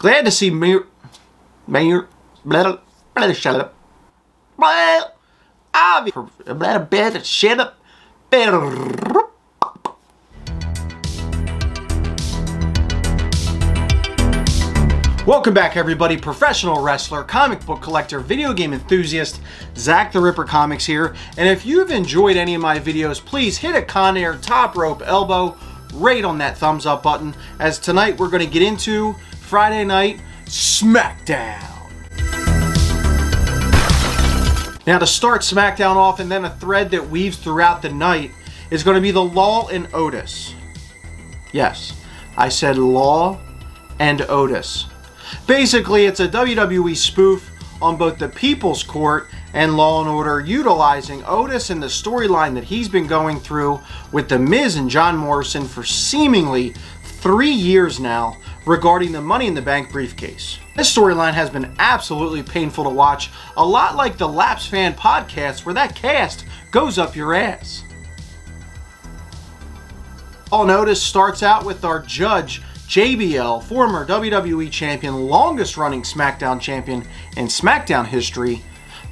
Glad to see Mayor, shut up. Shut up. Welcome back, everybody. Professional wrestler, comic book collector, video game enthusiast, Zach the Ripper Comics here. And if you've enjoyed any of my videos, please hit a Con Air top rope elbow right on that thumbs up button, as tonight we're going to get into Friday Night Smackdown. Now, to start Smackdown off, and then a thread that weaves throughout the night, is going to be the Law and Otis. Yes, I said Law and Otis. Basically, it's a WWE spoof on both the People's Court and Law & Order, utilizing Otis and the storyline that he's been going through with The Miz and John Morrison for seemingly 3 years now regarding the Money in the Bank briefcase. This storyline has been absolutely painful to watch, a lot like the Laps Fan podcast where that cast goes up your ass. Law & Otis starts out with our judge, JBL, former WWE champion, longest running SmackDown champion in SmackDown history.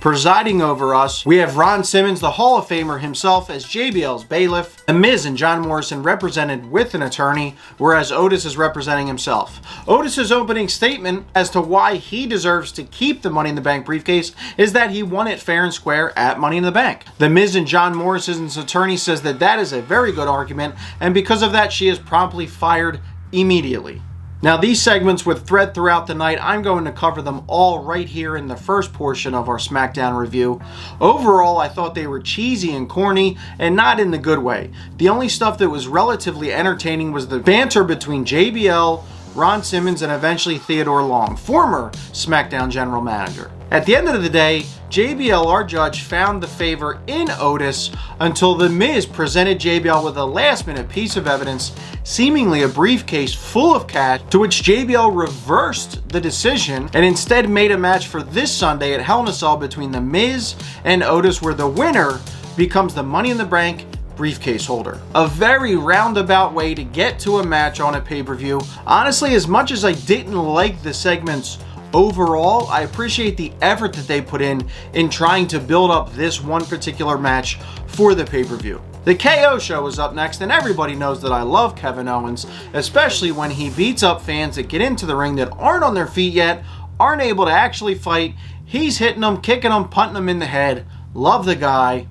Presiding over us, we have Ron Simmons, the Hall of Famer himself, as JBL's bailiff. The Miz and John Morrison represented with an attorney, whereas Otis is representing himself. Otis's opening statement as to why he deserves to keep the Money in the Bank briefcase is that he won it fair and square at Money in the Bank. The Miz and John Morrison's attorney says that that is a very good argument, and because of that, she is promptly fired immediately. Now, these segments with thread throughout the night, I'm going to cover them all right here in the first portion of our SmackDown review. Overall, I thought they were cheesy and corny, and not in the good way. The only stuff that was relatively entertaining was the banter between JBL, Ron Simmons, and eventually Theodore Long, former SmackDown general manager. At the end of the day, JBL, our judge, found the favor in Otis until The Miz presented JBL with a last-minute piece of evidence, seemingly a briefcase full of cash, to which JBL reversed the decision and instead made a match for this Sunday at Hell in a Cell between The Miz and Otis, where the winner becomes the Money in the Bank briefcase holder. A very roundabout way to get to a match on a pay-per-view. Honestly, as much as I didn't like the segments overall, I appreciate the effort that they put in trying to build up this one particular match for the pay-per-view. The KO show is up next, and everybody knows that I love Kevin Owens, especially when he beats up fans that get into the ring that aren't on their feet yet, aren't able to actually fight. He's hitting them, kicking them, punting them in the head. Love the guy.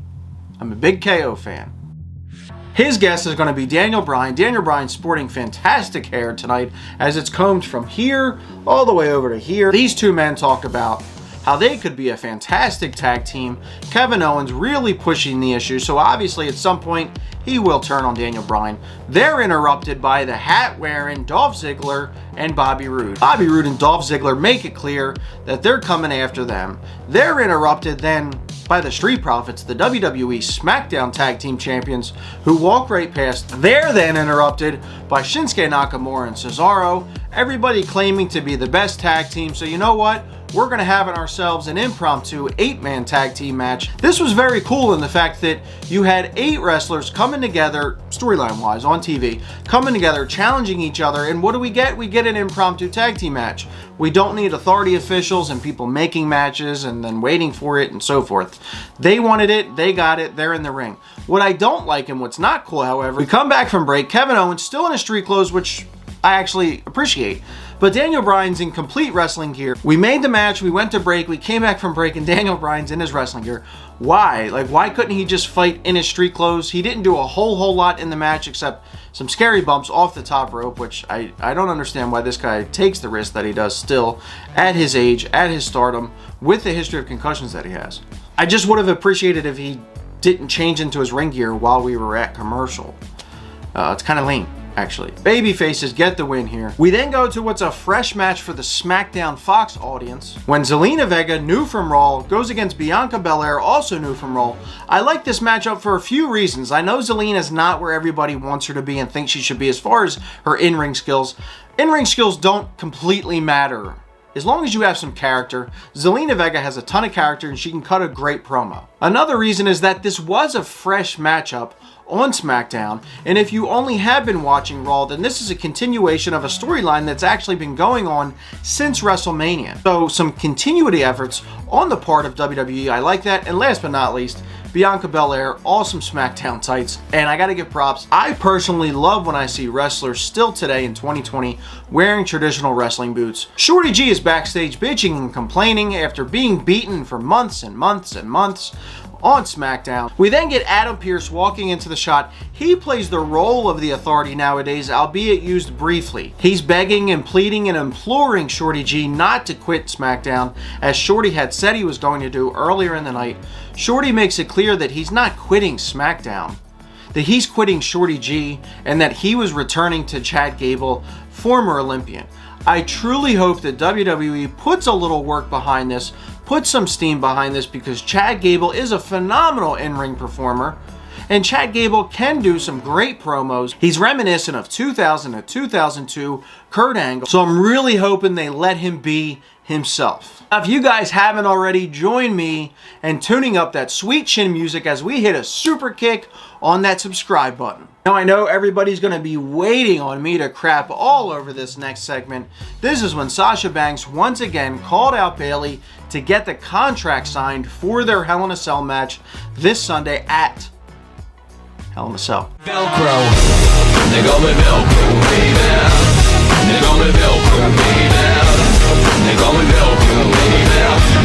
I'm a big KO fan. His guest is going to be Daniel Bryan. Daniel Bryan sporting fantastic hair tonight as it's combed from here all the way over to here. These two men talk about how they could be a fantastic tag team. Kevin Owens really pushing the issue, so obviously at some point he will turn on Daniel Bryan. They're interrupted by the hat-wearing Dolph Ziggler and Bobby Roode. Bobby Roode and Dolph Ziggler make it clear that they're coming after them. They're interrupted then by the Street Profits, the WWE SmackDown Tag Team Champions, who walk right past. They're then interrupted by Shinsuke Nakamura and Cesaro, everybody claiming to be the best tag team. So you know what? We're going to have ourselves an impromptu 8-man tag team match. This was very cool in the fact that you had 8 wrestlers coming together, storyline-wise, on TV, coming together, challenging each other, and what do we get? We get an impromptu tag team match. We don't need authority officials and people making matches and then waiting for it and so forth. They wanted it, they got it, they're in the ring. What I don't like and what's not cool, however, we come back from break, Kevin Owens still in his street clothes, which I actually appreciate. But Daniel Bryan's in complete wrestling gear. We made the match, we went to break, we came back from break, and Daniel Bryan's in his wrestling gear. Why? Like, why couldn't he just fight in his street clothes? He didn't do a whole lot in the match except some scary bumps off the top rope, which I don't understand why this guy takes the risk that he does still at his age, at his stardom, with the history of concussions that he has. I just would have appreciated if he didn't change into his ring gear while we were at commercial. It's kind of lame, actually. Babyfaces get the win here. We then go to what's a fresh match for the SmackDown Fox audience, when Zelina Vega, new from Raw, goes against Bianca Belair, also new from Raw. I like this matchup for a few reasons. I know Zelina's not where everybody wants her to be and thinks she should be as far as her in-ring skills. In-ring skills don't completely matter as long as you have some character, Zelina Vega has a ton of character and she can cut a great promo. Another reason is that this was a fresh matchup on SmackDown, and if you only have been watching Raw, then this is a continuation of a storyline that's actually been going on since WrestleMania. So some continuity efforts on the part of WWE, I like that. And last but not least, Bianca Belair, awesome SmackDown tights, and I gotta give props. I personally love when I see wrestlers still today in 2020 wearing traditional wrestling boots. Shorty G is backstage bitching and complaining after being beaten for months and months and months on SmackDown. We then get Adam Pearce walking into the shot. He plays the role of the Authority nowadays, albeit used briefly. He's begging and pleading and imploring Shorty G not to quit SmackDown, as Shorty had said he was going to do earlier in the night. Shorty makes it clear that he's not quitting SmackDown, that he's quitting Shorty G, and that he was returning to Chad Gable, former Olympian. I truly hope that WWE puts a little work behind this, puts some steam behind this, because Chad Gable is a phenomenal in-ring performer, and Chad Gable can do some great promos. He's reminiscent of 2000 to 2002 Kurt Angle, so I'm really hoping they let him be himself. Now, if you guys haven't already, join me in tuning up that sweet chin music as we hit a super kick on that subscribe button. Now, I know everybody's going to be waiting on me to crap all over this next segment. This is when Sasha Banks once again called out Bayley to get the contract signed for their Hell in a Cell match this Sunday at Hell in a Cell. Velcro, they go with Velcro, baby. They go with Velcro, baby. They go with Velcro, baby.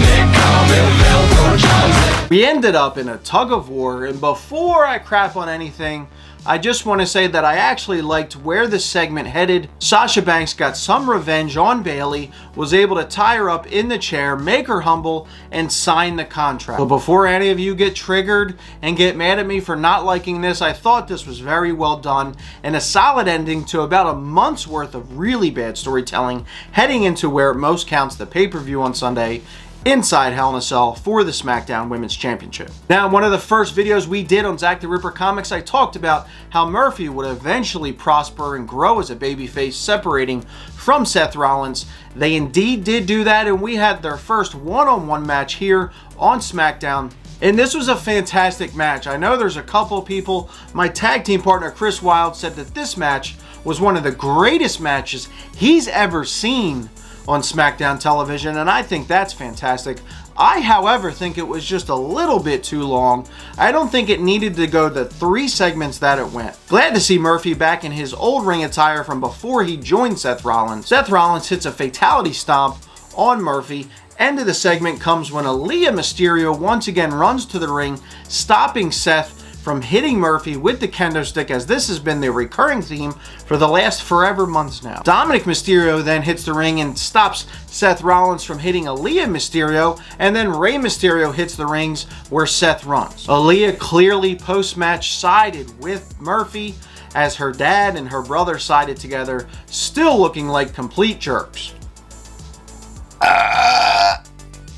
They call me Velcro Johnson. We ended up in a tug of war, and before I crap on anything, I just want to say that I actually liked where this segment headed. Sasha Banks got some revenge on Bayley, was able to tie her up in the chair, make her humble, and sign the contract. But before any of you get triggered and get mad at me for not liking this, I thought this was very well done and a solid ending to about a month's worth of really bad storytelling, heading into where it most counts, the pay-per-view on Sunday inside Hell in a Cell for the SmackDown Women's Championship. Now, in one of the first videos we did on Zack the Ripper Comics, I talked about how Murphy would eventually prosper and grow as a babyface, separating from Seth Rollins. They indeed did do that, and we had their first one-on-one match here on SmackDown. And this was a fantastic match. I know there's a couple people, my tag team partner Chris Wilde said that this match was one of the greatest matches he's ever seen on SmackDown television, and I think that's fantastic. I, however, think it was just a little bit too long. I don't think it needed to go the 3 segments that it went. Glad to see Murphy back in his old ring attire from before he joined Seth Rollins. Seth Rollins hits a fatality stomp on Murphy. End of the segment comes when Aaliyah Mysterio once again runs to the ring, stopping Seth from hitting Murphy with the kendo stick, as this has been the recurring theme for the last forever months now. Dominic Mysterio then hits the ring and stops Seth Rollins from hitting Aaliyah Mysterio, and then Rey Mysterio hits the rings where Seth runs. Aaliyah clearly post-match sided with Murphy, as her dad and her brother sided together, still looking like complete jerks.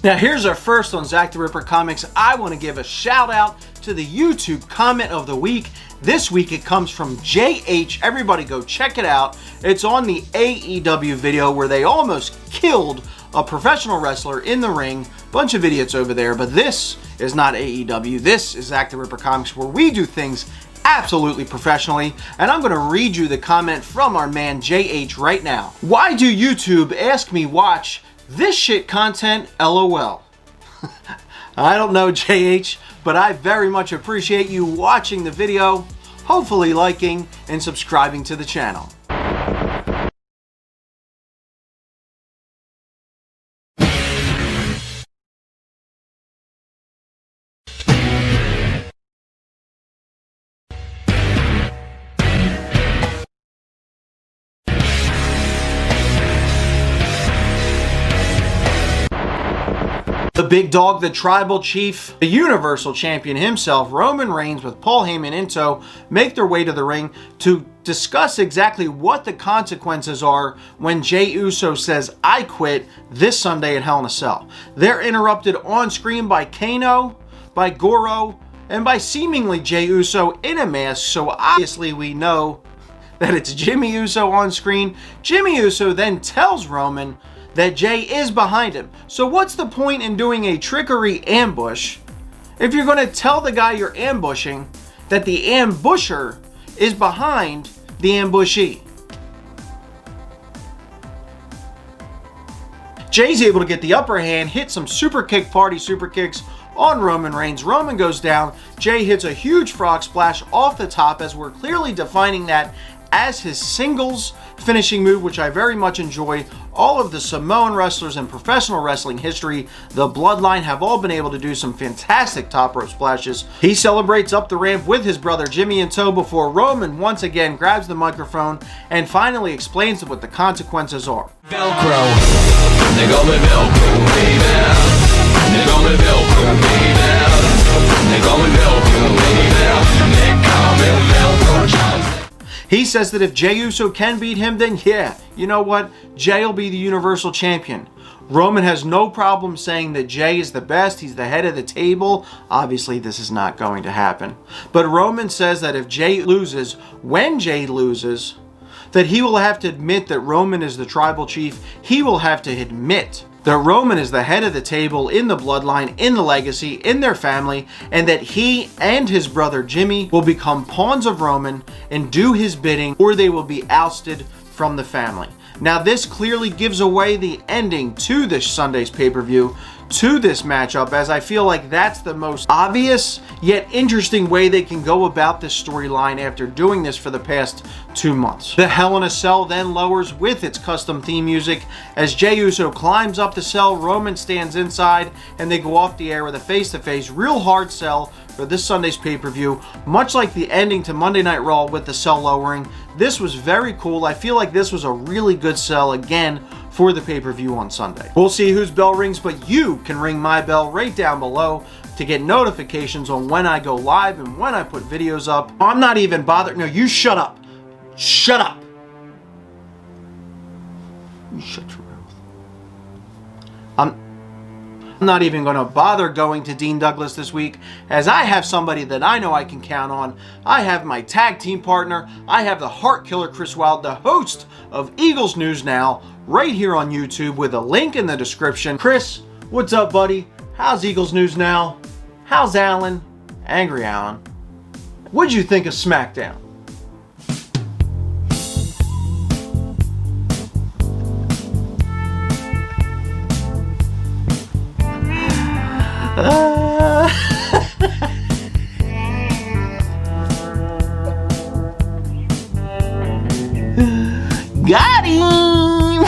Now, here's our first on Zack the Ripper Comics. I want to give a shout out to the YouTube comment of the week. This week it comes from JH. Everybody go check it out. It's on the AEW video where they almost killed a professional wrestler in the ring. Bunch of idiots over there, but this is not AEW. This is Zack the Ripper Comics, where we do things absolutely professionally, and I'm going to read you the comment from our man JH right now. Why do YouTube ask me watch this shit content, LOL? I don't know, JH, but I very much appreciate you watching the video, hopefully liking and subscribing to the channel. The big dog, the tribal chief, the universal champion himself, Roman Reigns, with Paul Heyman in tow, make their way to the ring to discuss exactly what the consequences are when Jey Uso says, "I quit," this Sunday at Hell in a Cell. They're interrupted on screen by Kano, by Goro, and by seemingly Jey Uso in a mask, so obviously we know that it's Jimmy Uso on screen. Jimmy Uso then tells Roman that Jay is behind him. So what's the point in doing a trickery ambush if you're going to tell the guy you're ambushing that the ambusher is behind the ambushee? Jay's able to get the upper hand, hit some super kick party super kicks on Roman Reigns. Roman goes down. Jay hits a huge frog splash off the top, as we're clearly defining that as his singles finishing move, which I very much enjoy. All of the Samoan wrestlers in professional wrestling history, the Bloodline, have all been able to do some fantastic top rope splashes. He celebrates up the ramp with his brother Jimmy in tow before Roman once again grabs the microphone and finally explains what the consequences are. Velcro, they call me Velcro, baby. They call me Velcro, baby. They call me Velcro, baby. They call me Velcro Johnson. He says that if Jey Uso can beat him, then yeah, you know what? Jey will be the Universal Champion. Roman has no problem saying that Jey is the best. He's the head of the table. Obviously, this is not going to happen. But Roman says that if Jey loses, when Jey loses, that he will have to admit that Roman is the tribal chief. He will have to admit that Roman is the head of the table in the Bloodline, in the legacy, in their family, and that he and his brother Jimmy will become pawns of Roman and do his bidding, or they will be ousted from the family. Now, this clearly gives away the ending to this Sunday's pay-per-view, to this matchup, as I feel like that's the most obvious yet interesting way they can go about this storyline after doing this for the past 2 months. The Hell in a Cell then lowers with its custom theme music as Jey Uso climbs up the cell. Roman stands inside and they go off the air with a face-to-face real hard sell for this Sunday's pay-per-view, much like the ending to Monday Night Raw with the cell lowering. This was very cool. I feel like this was a really good sell again for the pay-per-view on Sunday. We'll see whose bell rings, but you can ring my bell right down below to get notifications on when I go live and when I put videos up. I'm not even bothered. No, you shut up. Shut up. You shut your mouth. I'm not even going to bother going to Dean Douglas this week, as I have somebody that I know I can count on. I have my tag team partner. I have the Heart Killer Chris Wilde, the host of Eagles News Now, right here on YouTube with a link in the description. Chris, what's up, buddy? How's Eagles News Now? How's Alan? Angry Alan. What'd you think of Smackdown? Got him!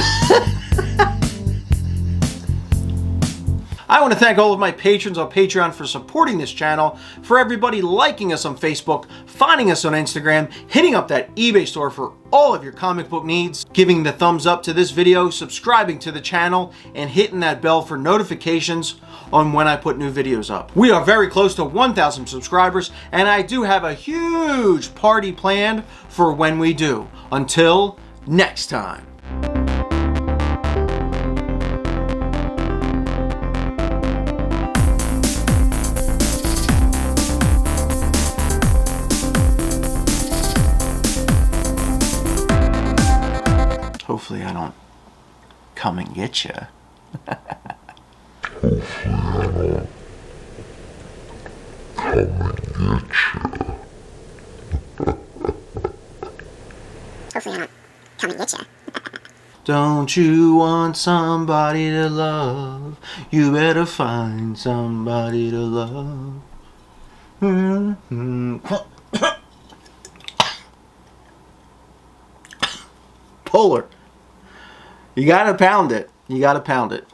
I want to thank all of my patrons on Patreon for supporting this channel, for everybody liking us on Facebook, finding us on Instagram, hitting up that eBay store for all of your comic book needs, giving the thumbs up to this video, subscribing to the channel, and hitting that bell for notifications on when I put new videos up. We are very close to 1,000 subscribers, and I do have a huge party planned for when we do. Until next time. Hopefully I don't come and get you. Hopefully I don't come and get you. Don't you want somebody to love? You better find somebody to love. Polar. You gotta pound it. You gotta pound it.